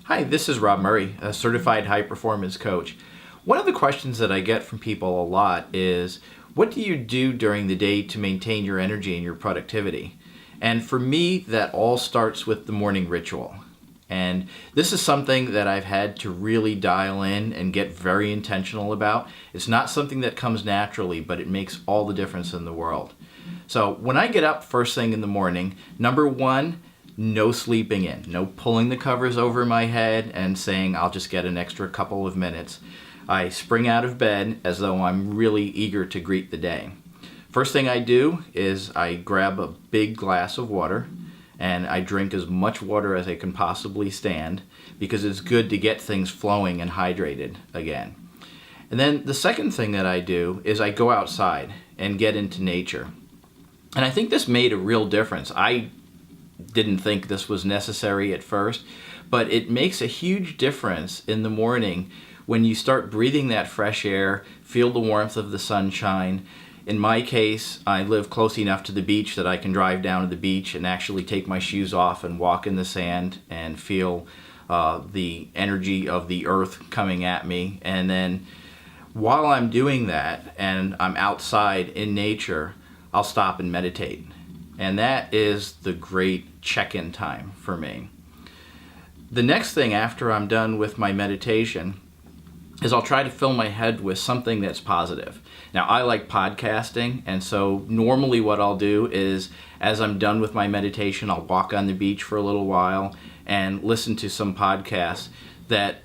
Hi, this is Rob Murray, a certified high performance coach. One of the questions that I get from people a lot is, what do you do during the day to maintain your energy and your productivity? And for me, that all starts with the morning ritual. And this is something that I've had to really dial in and get very intentional about. It's not something that comes naturally, but it makes all the difference in the world. So when I get up first thing in the morning, number one, no sleeping in, no pulling the covers over my head and saying I'll just get an extra couple of minutes. I spring out of bed as though I'm really eager to greet the day. First thing I do is I grab a big glass of water and I drink as much water as I can possibly stand because it's good to get things flowing and hydrated again. And then the second thing that I do is I go outside and get into nature. And I think this made a real difference. I didn't think this was necessary at first, but it makes a huge difference in the morning when you start breathing that fresh air, feel the warmth of the sunshine. In my case, I live close enough to the beach that I can drive down to the beach and actually take my shoes off and walk in the sand and feel the energy of the earth coming at me. And then while I'm doing that and I'm outside in nature, I'll stop and meditate. And that is the great check-in time for me. The next thing after I'm done with my meditation is I'll try to fill my head with something that's positive. Now, I like podcasting, and so normally what I'll do is as I'm done with my meditation, I'll walk on the beach for a little while and listen to some podcasts that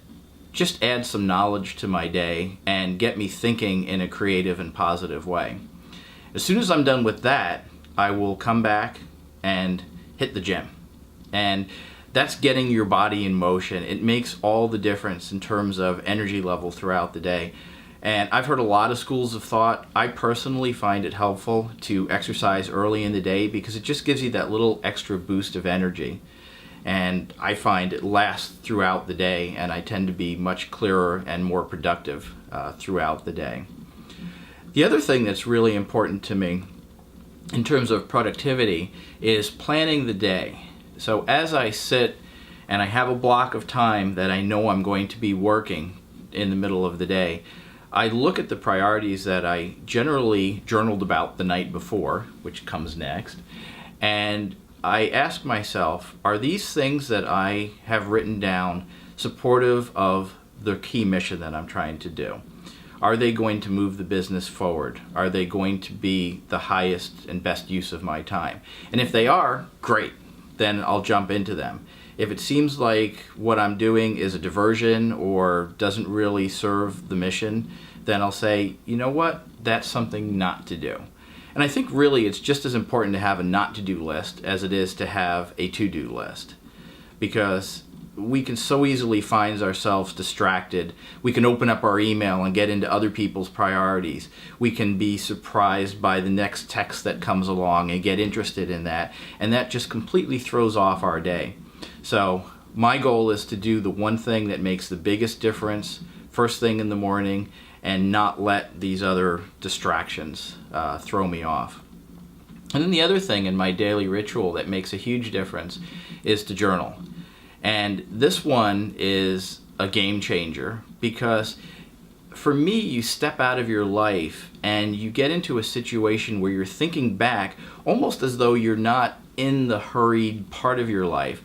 just add some knowledge to my day and get me thinking in a creative and positive way. As soon as I'm done with that, I will come back and hit the gym. And that's getting your body in motion. It makes all the difference in terms of energy level throughout the day. And I've heard a lot of schools of thought. I personally find it helpful to exercise early in the day because it just gives you that little extra boost of energy. And I find it lasts throughout the day, and I tend to be much clearer and more productive throughout the day. The other thing that's really important to me in terms of productivity is planning the day. So as I sit and I have a block of time that I know I'm going to be working in the middle of the day, I look at the priorities that I generally journaled about the night before, which comes next, and I ask myself, are these things that I have written down supportive of the key mission that I'm trying to do? Are they going to move the business forward? Are they going to be the highest and best use of my time? And if they are, great, then I'll jump into them. If it seems like what I'm doing is a diversion or doesn't really serve the mission, then I'll say, you know what, that's something not to do. And I think really it's just as important to have a not to-do list as it is to have a to-do list, because we can so easily find ourselves distracted. We can open up our email and get into other people's priorities. We can be surprised by the next text that comes along and get interested in that, and that just completely throws off our day. So my goal is to do the one thing that makes the biggest difference first thing in the morning and not let these other distractions throw me off. And then the other thing in my daily ritual that makes a huge difference is to journal. And this one is a game changer because for me, you step out of your life and you get into a situation where you're thinking back almost as though you're not in the hurried part of your life.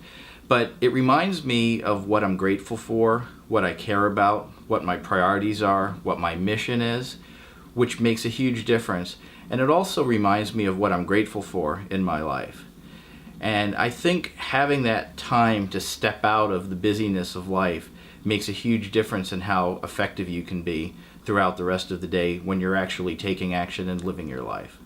But it reminds me of what I'm grateful for, what I care about, what my priorities are, what my mission is, which makes a huge difference. And it also reminds me of what I'm grateful for in my life. And I think having that time to step out of the busyness of life makes a huge difference in how effective you can be throughout the rest of the day when you're actually taking action and living your life.